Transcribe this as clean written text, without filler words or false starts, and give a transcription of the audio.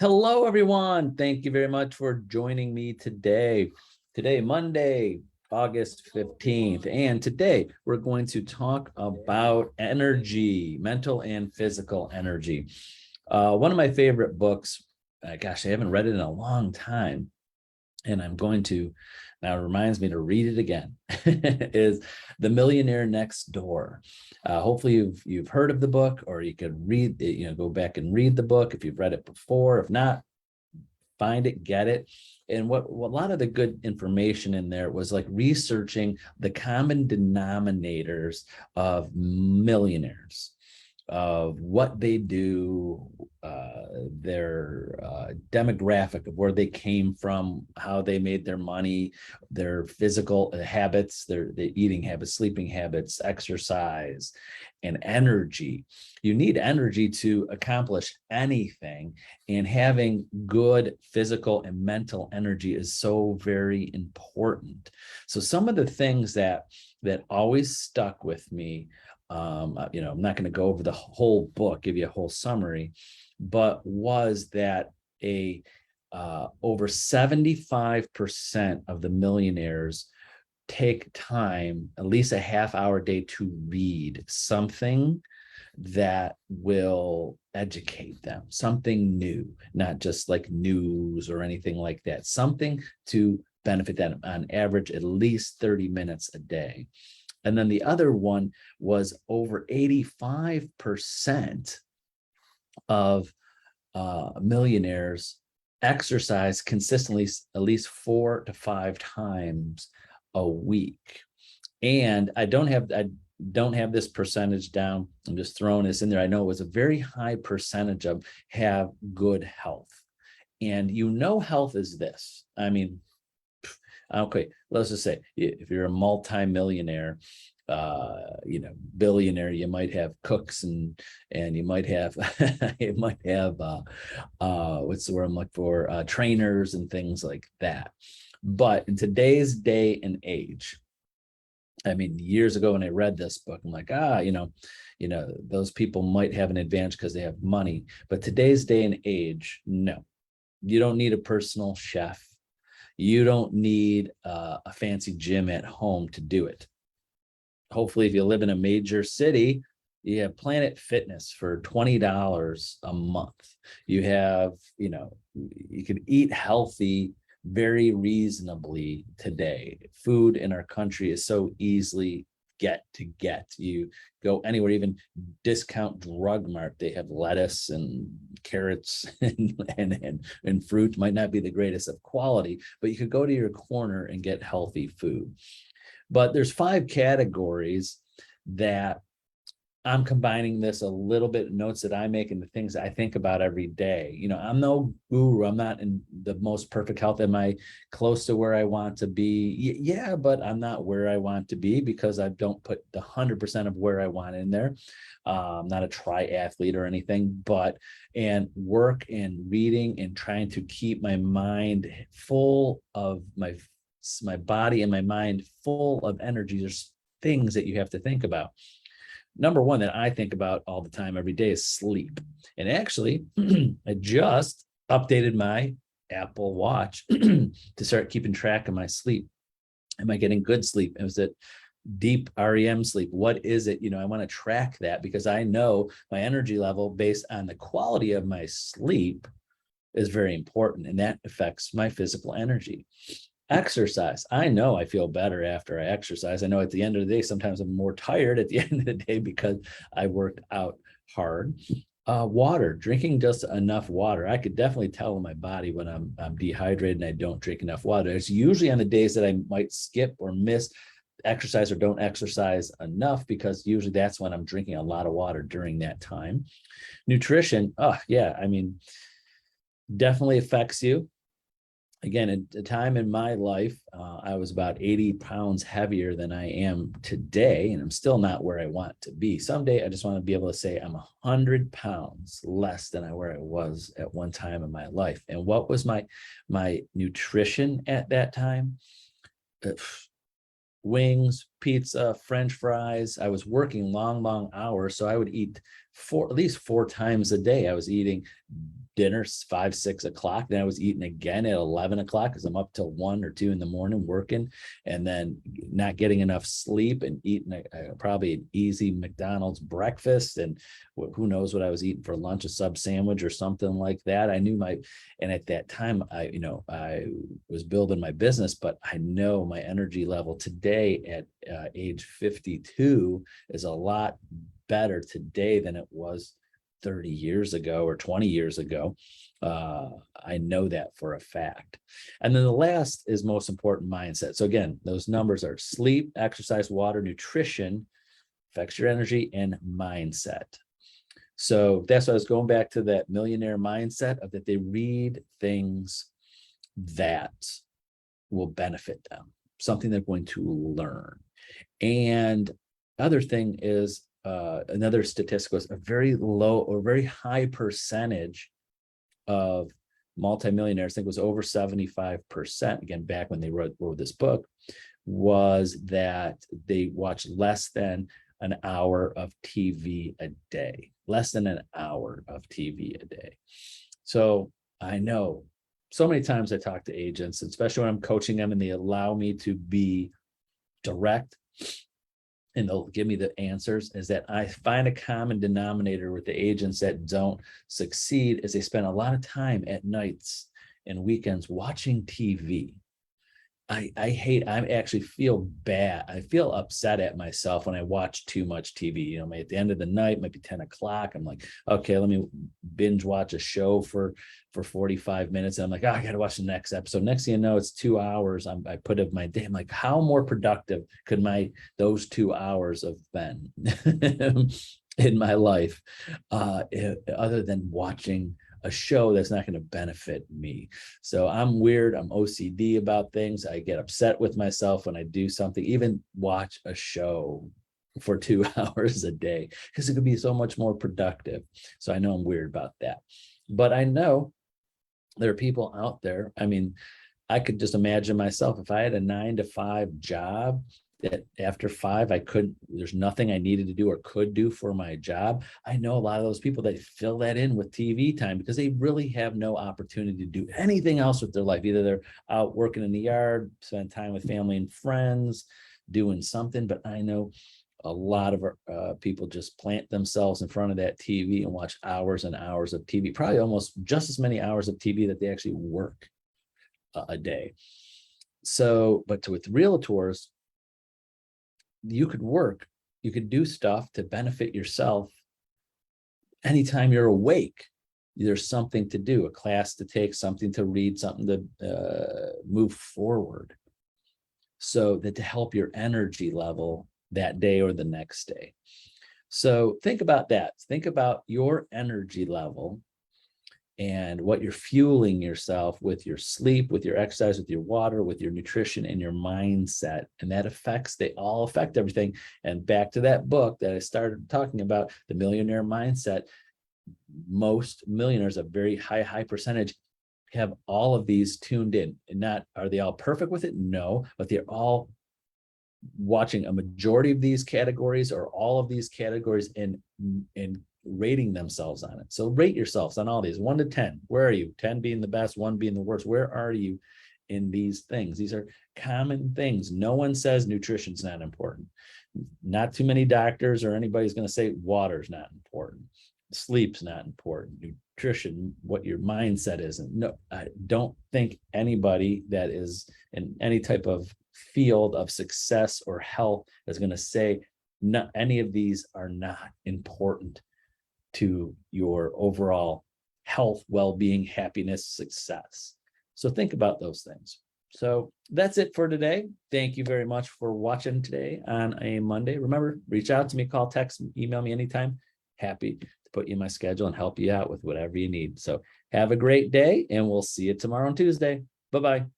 Hello, everyone. Thank you very much for joining me today. Today, Monday, August 15th. And today we're going to talk about energy, mental and physical energy. One of my favorite books, gosh, I haven't read it in a long time. And I'm going to, now it reminds me to read it again, is The Millionaire Next Door. Hopefully you've heard of the book, or you could read it, go back and read the book if you've read it before. If not, find it, get it. And what a lot of the good information in there was like researching the common denominators of millionaires, of what they do, their demographic of where they came from, how they made their money, their physical habits, their eating habits, sleeping habits, exercise, and energy. You need energy to accomplish anything, and having good physical and mental energy is so very important. So some of the things that always stuck with me, I'm not going to go over the whole book, give you a whole summary, but was that over 75% of the millionaires take time, at least a half hour a day, to read something that will educate them, something new, not just like news or anything like that, something to benefit them, on average at least 30 minutes a day. And then the other one was over 85% of millionaires exercise consistently at least 4 to 5 times a week. And I don't have this percentage down. I'm just throwing this in there. I know it was a very high percentage of have good health. And health is this. I mean, okay, let's just say if you're a multi-millionaire, billionaire, you might have cooks and you might have what's the word I'm looking for, trainers and things like that. But in today's day and age, I mean, years ago when I read this book, I'm like, those people might have an advantage because they have money. But today's day and age, no, you don't need a personal chef. You don't need a fancy gym at home to do it. Hopefully, if you live in a major city, you have Planet Fitness for $20 a month. You have, you can eat healthy very reasonably today. Food in our country is so easily get. You go anywhere, even discount drug mart, they have lettuce and carrots and fruit. Might not be the greatest of quality, but you could go to your corner and get healthy food. But there's 5 categories that I'm combining this a little bit, notes that I make and the things I think about every day. I'm no guru. I'm not in the most perfect health. Am I close to where I want to be? Yeah, but I'm not where I want to be because I don't put the 100% of where I want in there. I'm not a triathlete or anything, and work and reading and trying to keep my mind full of my body and my mind full of energy. There's things that you have to think about. Number one that I think about all the time, every day, is sleep. And actually, I just updated my Apple Watch to start keeping track of my sleep. Am I getting good sleep? Is it deep REM sleep? What is it? I want to track that because I know my energy level based on the quality of my sleep is very important, and that affects my physical energy. Exercise. I know I feel better after I exercise. I know at the end of the day, sometimes I'm more tired at the end of the day because I worked out hard. Water, drinking just enough water. I could definitely tell in my body when I'm dehydrated and I don't drink enough water. It's usually on the days that I might skip or miss exercise or don't exercise enough, because usually that's when I'm drinking a lot of water during that time. Nutrition. Oh, yeah. I mean, definitely affects you. Again, at a time in my life, I was about 80 pounds heavier than I am today, and I'm still not where I want to be. Someday, I just want to be able to say I'm 100 pounds less than where I was at one time in my life. And what was my nutrition at that time? wings, pizza, French fries. I was working long hours, so I would eat at least 4 times a day. I was eating dinner 5, 6 o'clock. Then I was eating again at 11 o'clock because I'm up till 1 or 2 in the morning working, and then not getting enough sleep and eating probably an easy McDonald's breakfast. And who knows what I was eating for lunch, a sub sandwich or something like that. I knew and at that time, I was building my business, but I know my energy level today at age 52 is a lot better today than it was 30 years ago or 20 years ago. I know that for a fact. And then the last is most important, mindset. So again, those numbers are sleep, exercise, water, nutrition, affects your energy, and mindset. So that's why I was going back to that millionaire mindset of that they read things that will benefit them, something they're going to learn. And other thing is, another statistic was a very low or very high percentage of multimillionaires, I think it was over 75%, again, back when they wrote this book, was that they watch less than an hour of TV a day, less than an hour of TV a day. So I know so many times I talk to agents, especially when I'm coaching them and they allow me to be direct and they'll give me the answers, is that I find a common denominator with the agents that don't succeed is they spend a lot of time at nights and weekends watching TV. I actually feel bad. I feel upset at myself when I watch too much TV. At the end of the night, might be 10 o'clock. I'm like, okay, let me binge watch a show for 45 minutes. And I'm like, I got to watch the next episode. Next thing you know, it's 2 hours. I put in my day. I'm like, how more productive could those 2 hours have been in my life, other than watching a show that's not going to benefit me. So I'm weird. I'm OCD about things. I get upset with myself when I do something, even watch a show for 2 hours a day, because it could be so much more productive. So I know I'm weird about that. But I know there are people out there. I mean, I could just imagine myself if I had a 9-to-5 job that after 5, there's nothing I needed to do or could do for my job. I know a lot of those people that fill that in with TV time because they really have no opportunity to do anything else with their life. Either they're out working in the yard, spend time with family and friends, doing something. But I know a lot of people just plant themselves in front of that TV and watch hours and hours of TV, probably almost just as many hours of TV that they actually work a day. So, but with realtors, you could do stuff to benefit yourself anytime you're awake. There's something to do, a class to take, something to read, something to move forward, so that to help your energy level that day or the next day. So think about that. Think about your energy level and what you're fueling yourself with, your sleep, with your exercise, with your water, with your nutrition, and your mindset. And they all affect everything. And back to that book that I started talking about, The Millionaire Mindset, most millionaires, a very high percentage, have all of these tuned in. And are they all perfect with it? No, but they're all watching a majority of these categories or all of these categories and rating themselves on it. So rate yourselves on all these 1 to 10. Where are you? 10 being the best, 1 being the worst. Where are you in these things? These are common things. No one says nutrition's not important. Not too many doctors or anybody's going to say water's not important. Sleep's not important. Nutrition, what your mindset is. And no, I don't think anybody that is in any type of field of success or health is going to say not any of these are not important to your overall health, well-being, happiness, success. So think about those things. So that's it for today. Thank you very much for watching today on a Monday. Remember, reach out to me, call, text, email me anytime. Happy to put you in my schedule and help you out with whatever you need. So have a great day, and we'll see you tomorrow on Tuesday. Bye-bye.